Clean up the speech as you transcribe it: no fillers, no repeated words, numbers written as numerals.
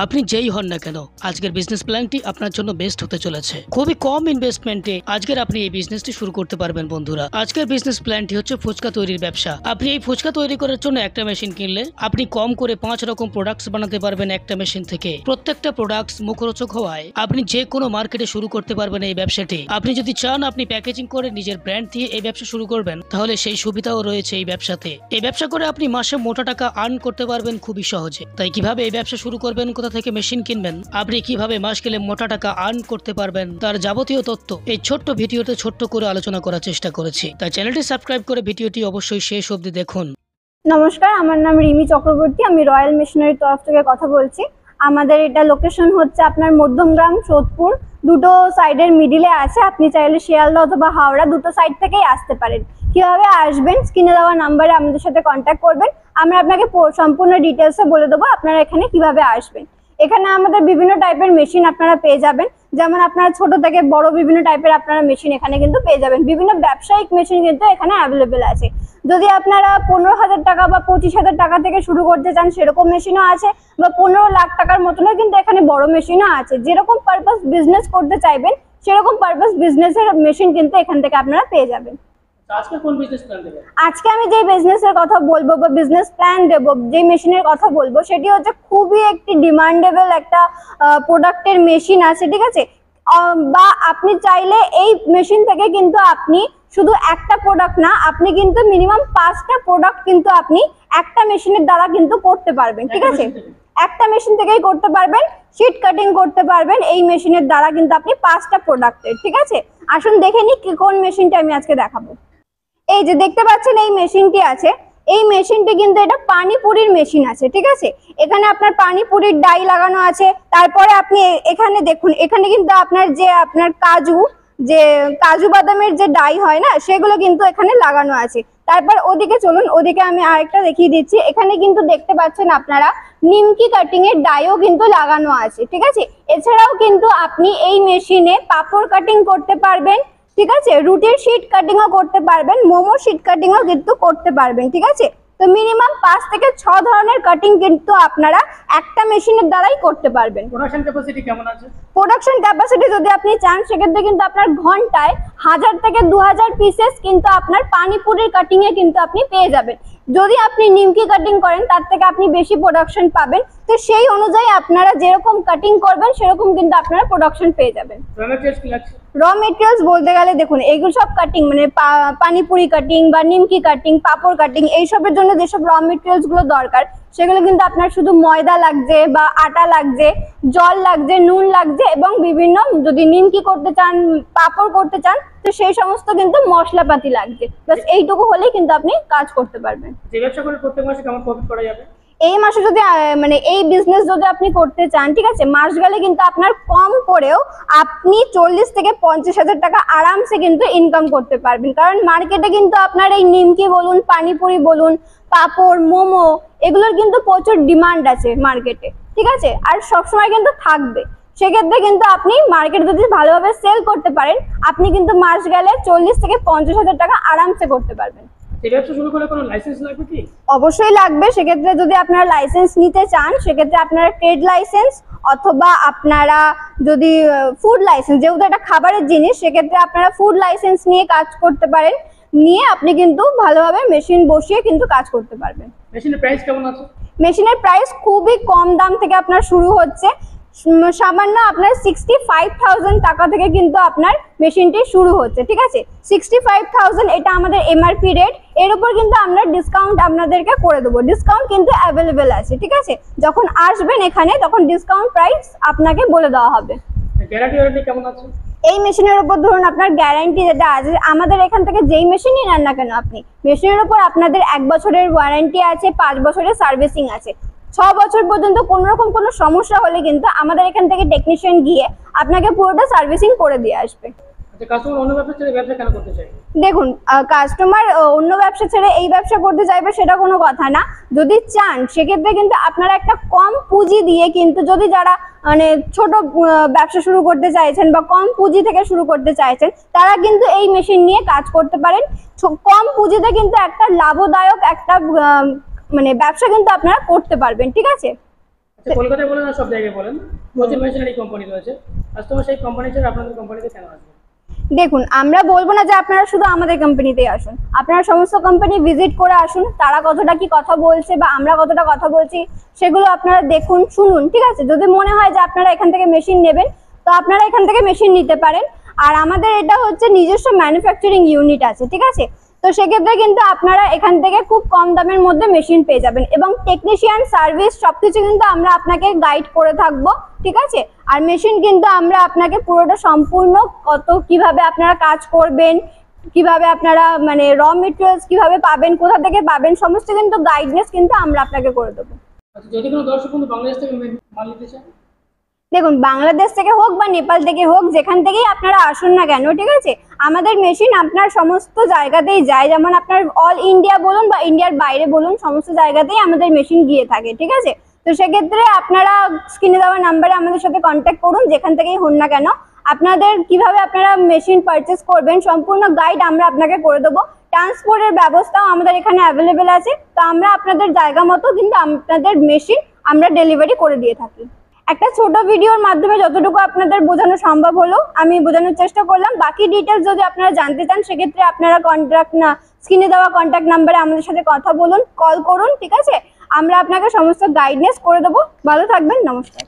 আপনি যেই হন না কেন আজকের বিজনেস প্ল্যানটি আপনার জন্য বেস্ট হতে চলেছে। খুবই কম ইনভেস্টমেন্টে আজকের আপনি এই বিজনেসটি শুরু করতে পারবেন বন্ধুরা। আজকের বিজনেস প্ল্যানটি হচ্ছে ফুচকা তৈরির ব্যবসা। আপনি এই ফুচকা তৈরি করার জন্য একটা মেশিন কিনলে আপনি কম করে 5 রকম প্রোডাক্টস বানাতে পারবেন একটা মেশিন থেকে। প্রত্যেকটা প্রোডাক্টস মুখরোচক হওয়ায় আপনি যে কোনো মার্কেটে শুরু করতে পারবেন এই ব্যবসাটি। আপনি যদি চান আপনি প্যাকেজিং করে নিজের ব্র্যান্ড দিয়ে এই ব্যবসা শুরু করবেন, তাহলে সেই সুবিধাও রয়েছে এই ব্যবসাতে। এই ব্যবসা করে আপনি মাসে মোটা টাকা আর্ন করতে পারবেন খুবই সহজে। তাই কিভাবে এই ব্যবসা শুরু করবেন, কোথা থেকে মেশিন কিনবেন, আপনি কিভাবে মাস গেলে মোটা টাকা আর্ন করতে পারবেন, তার যাবতীয় তথ্য এই ছোট্ট ভিডিওতে ছোট্ট করে আলোচনা করার চেষ্টা করেছি। তাই চ্যানেলটি সাবস্ক্রাইব করে ভিডিওটি অবশ্যই শেষ অবধি দেখুন। নমস্কার, আমার নাম রিমি চক্রবর্তী। আমি রয়্যাল মিশনারির তরফ থেকে কথা বলছি। আমাদের এটা লোকেশন হচ্ছে আপনার মধ্যমগ্রাম, সোদপুর, দুটো সাইডের মিডিলে আছে। আপনি চাইলে শিয়ালদা অথবা হাওড়া দুটো সাইড থেকেই আসতে পারেন। কিভাবে আসবেন, স্ক্রিনে দেওয়া নাম্বারে আমাদের সাথে কন্ট্যাক্ট করবেন। আমরা আপনাকে সম্পূর্ণ ডিটেলসে বলে দেবো আপনারা এখানে কিভাবে আসবেন। এখানে আমাদের বিভিন্ন টাইপের মেশিন আপনারা পেয়ে যাবেন। যেমন আপনারা ছোট থেকে বড় বিভিন্ন টাইপের আপনারা মেশিন এখানে কিন্তু পেয়ে যাবেন। বিভিন্ন ব্যবসায়িক মেশিন কিন্তু এখানে অ্যাভেলেবেল আছে। যদি আপনারা 15,000 টাকা বা 25,000 টাকা থেকে শুরু করতে চান সেরকম মেশিনও আছে, বা 15 লাখ টাকার মতনও কিন্তু এখানে বড় মেশিনও আছে। যেরকম পারপাস বিজনেস করতে চাইবেন সেরকম পারপাস বিজনেসের মেশিন কিন্তু এখান থেকে আপনারা পেয়ে যাবেন। আজকে কোন বিজনেস প্ল্যান দেবেন? আজকে আমি যে বিজনেসের কথা বলবো বা বিজনেস প্ল্যান দেবো, যে মেশিনের কথা বলবো সেটি হচ্ছে খুবই একটি ডিমান্ডেবল একটা প্রোডাক্টের মেশিন আছে, ঠিক আছে। বা আপনি চাইলে এই মেশিন থেকে কিন্তু আপনি শুধু একটা প্রোডাক্ট না, আপনি কিন্তু মিনিমাম 5টা প্রোডাক্ট কিন্তু আপনি একটা মেশিনের দ্বারা কিন্তু করতে পারবেন, ঠিক আছে। একটা মেশিন থেকেই করতে পারবেন, শীট কাটিং করতে পারবেন এই মেশিনের দ্বারা কিন্তু আপনি 5টা প্রোডাক্টের, ঠিক আছে। আসুন দেখে নিই কোন মেশিনটা আমি আজকে দেখাবো। এই যে দেখতে পাচ্ছেন এই মেশিনটি আছে, এই মেশিনটি কিন্তু এটা পানিপুরির মেশিন আছে, ঠিক আছে। এখানে আপনার পানিপুরির ডাই লাগানো আছে। তারপরে আপনি এখানে দেখুন, এখানে কিন্তু আপনার কাজু বাদামের যে ডাই হয় না, সেগুলো কিন্তু এখানে লাগানো আছে। তারপর ওদিকে চলুন, ওদিকে আমি আরেকটা দেখিয়ে দিচ্ছি। এখানে কিন্তু দেখতে পাচ্ছেন আপনারা নিমকি কাটিং এর ডাইও কিন্তু লাগানো আছে, ঠিক আছে। এছাড়াও কিন্তু আপনি এই মেশিনে পাপড় কাটিং করতে পারবেন, ঠিক আছে। রুটির শীট কাটিংও করতে পারবেন, মোমোর শীট কাটিংও কিন্তু করতে পারবেন, ঠিক আছে। তো মিনিমাম 5 থেকে 6 ধরনের কাটিং কিন্তু আপনারা একটা মেশিনের দ্বারাই করতে পারবেন। প্রোডাকশন ক্যাপাসিটি কেমন আছে? প্রোডাকশন ক্যাপাসিটি যদি আপনি চান সেক্ষেত্রে কিন্তু আপনার ঘন্টায় 1000 থেকে 2000 পিসেস কিন্তু আপনার পানিপুরির কাটিং এ কিন্তু আপনি পেয়ে যাবেন। যদি আপনি নিমকি কাটিং করেন তার থেকে আপনি বেশি প্রোডাকশন পাবেন। তো সেই অনুযায়ী আপনারা যেরকম কাটিং করবেন সেরকম কিন্তু আপনারা প্রোডাকশন পেয়ে যাবেন। র মেটেরিয়ালস বলতে গেলে দেখুন, এইগুলো সব কাটিং মানে পানিপুরি কাটিং বা নিমকি কাটিং, পাপড় কাটিং, এইসবের জন্য যেসব র মেটেরিয়ালস গুলো দরকার সেগুলো কিন্তু আপনার শুধু ময়দা লাগছে বা আটা লাগছে, জল লাগছে, নুন লাগছে, এবং বিভিন্ন যদি নিমকি করতে চান, পাপড় করতে চান, তো সেই সমস্ত কিন্তু মশলাপাতি লাগছে। বাস এইটুকু হলেই কিন্তু আপনি কাজ করতে পারবেন। যে ব্যবসা করে প্রত্যেক মাসে কেমন প্রফিট করা যাবে? এই মাসে যদি মানে এই বিজনেস যদি আপনি করতে চান, ঠিক আছে, মাস গেলে কিন্তু আপনার কম করেও আপনি 40 থেকে 50,000 টাকা আরামসে কিন্তু ইনকাম করতে পারবেন। কারণ মার্কেটে কিন্তু আপনার এই নিমকি বলুন, পানিপুরি বলুন, পাপড়, মোমো, এগুলোর কিন্তু প্রচুর ডিমান্ড আছে মার্কেটে, ঠিক আছে। আর সবসময় কিন্তু থাকবে। সেক্ষেত্রে কিন্তু আপনি মার্কেটে যদি ভালোভাবে সেল করতে পারেন, আপনি কিন্তু মাস গেলে 40 থেকে 50,000 টাকা আরামসে করতে পারবেন। এই ব্যবসা শুরু করলে কোনো লাইসেন্স লাগবে কি? অবশ্যই লাগবে। সেক্ষেত্রে যদি আপনারা লাইসেন্স নিতে চান সেক্ষেত্রে আপনারা ট্রেড লাইসেন্স অথবা আপনারা যদি ফুড লাইসেন্স, যেহেতু এটা খাবারের জিনিস, সেক্ষেত্রে আপনারা ফুড লাইসেন্স নিয়ে কাজ করতে পারেন। নিয়ে আপনি কিন্তু ভালোভাবে মেশিন বসিয়ে কিন্তু কাজ করতে পারবেন। মেশিনের প্রাইস কেমন আছে? মেশিনের প্রাইস খুবই কম দাম থেকে আপনার শুরু হচ্ছে। সামান্য আপনার 65,000 টাকা থেকে কিন্তু আপনার মেশিনটি শুরু হচ্ছে, ঠিক আছে। 65,000 এটা আমাদের এমআরপি রেট। এর উপর কিন্তু আমরা ডিসকাউন্ট আপনাদেরকে করে দেবো। ডিসকাউন্ট কিন্তু অ্যাভেলেবেল আছে, ঠিক আছে। যখন আসবেন এখানে তখন ডিসকাউন্ট প্রাইস আপনাকে বলে দেওয়া হবে। গ্যারান্টি ওয়ারেন্টি কেমন আছে? এই মেশিনের উপর ধরুন আপনার গ্যারান্টি যেটা আছে, আমাদের এখান থেকে যেই মেশিনই নেন না কেন আপনি, মেশিনের উপর আপনাদের 1 বছরের ওয়ারেন্টি আছে, 5 বছরের সার্ভিসিং আছে। 6 বছর পর্যন্ত কোনো রকম কোনো সমস্যা হলে কিন্তু আমাদের এখান থেকে টেকনিশিয়ান গিয়ে আপনাকে পুরোটা সার্ভিসিং করে দিয়ে আসবে। কাস্টমার অন্য ব্যবসা ছেড়ে ব্যবসা কেন করতে চায়? দেখুন, কাস্টমার অন্য ব্যবসা ছেড়ে এই ব্যবসা করতে চাইবে সেটা কোনো কথা না। যদি চান সেক্ষেত্রে কিন্তু আপনারা একটা কম পুঁজি দিয়ে কিন্তু, যদি যারা মানে ছোট ব্যবসা শুরু করতে চাইছেন বা কম পুঁজি থেকে শুরু করতে চাইছেন, তারা কিন্তু এই মেশিন নিয়ে কাজ করতে পারেন। কম পুঁজিতে কিন্তু একটা লাভদায়ক একটা মানে ব্যবসা কিন্তু আপনারা করতে পারবেন, ঠিক আছে। আচ্ছা, কলকাতায় বলেন আর সব জায়গায় বলেন, প্রচুর মেশিনারি কোম্পানি রয়েছে, কাস্টমার সেই কোম্পানি ছেড়ে আপনাদের কোম্পানিতে কেন আসবে? দেখুন, আমরা বলবো না যে আপনারা শুধু আমাদের কোম্পানিতেই আসুন, আপনারা সমস্ত কোম্পানি ভিজিট করে আসুন, তারা কতটা কি কথা বলছে বা আমরা কতটা কথা বলছি সেগুলো আপনারা দেখুন, শুনুন, ঠিক আছে? যদি মনে হয় যে আপনারা এখান থেকে মেশিন নেবেন, তো আপনারা এখান থেকে মেশিন নিতে পারেন। আর আমাদের এটা হচ্ছে নিজস্ব ম্যানুফ্যাকচারিং ইউনিট আছে, ঠিক আছে? তো সেক্ষেত্রে কিন্তু আপনারা এখান থেকে খুব কম দামের মধ্যে মেশিন পেয়ে যাবেন, এবং টেকনিশিয়ান সার্ভিস সবকিছু কিন্তু আমরা আপনাকে গাইড করে থাকবো, ঠিক আছে? আর মেশিন কিন্তু আমরা আপনাকে পুরোটা সম্পূর্ণ কিভাবে আপনারা কাজ করবেন, কিভাবে আপনারা মানে র মেটেরিয়ালস কিভাবে পাবেন, কোথা থেকে পাবেন, সমস্ত কিন্তু গাইডনেস কিন্তু আমরা আপনাকে করে দেবো। আচ্ছা, যদি কোনো দর্শক বন্ধু বাংলাদেশ থেকে মাল নিতে চায়? দেখুন, বাংলাদেশ থেকে হোক বা নেপাল থেকে হোক, যেখান থেকেই আপনারা আসুন না কেন, ঠিক আছে, আমাদের মেশিন আপনার সমস্ত জায়গাতেই যায়। যেমন আপনার অল ইন্ডিয়া বলুন বা ইন্ডিয়ার বাইরে বলুন, সমস্ত জায়গাতেই আমাদের মেশিন গিয়ে থাকে, ঠিক আছে? তো সেক্ষেত্রে আপনারা স্ক্রিনে দেওয়া নাম্বারে আমাদের সাথে কন্ট্যাক্ট করুন, যেখান থেকেই হন না কেন। আপনাদের কিভাবে আপনারা মেশিন পারচেস করবেন সম্পূর্ণ গাইড আমরা আপনাকে করে দেবো। ট্রান্সপোর্টের ব্যবস্থাও আমাদের এখানে অ্যাভেলেবেল আছে, তো আমরা আপনাদের জায়গা মতো কিন্তু আপনাদের মেশিন আমরা ডেলিভারি করে দিয়ে থাকি। একটা ছোট ভিডিওর মাধ্যমে যতটুকু আপনাদের বোঝানো সম্ভব হলো আমি বোঝানোর চেষ্টা করলাম। বাকি ডিটেলস যদি আপনারা জানতে চান, সেক্ষেত্রে আপনারা স্ক্রিনে দেওয়া কন্ট্যাক্ট নাম্বারে আমাদের সাথে কথা বলুন, কল করুন, ঠিক আছে? আমরা আপনাকে সমস্ত গাইডনেস করে দেবো। ভালো থাকবেন, নমস্কার।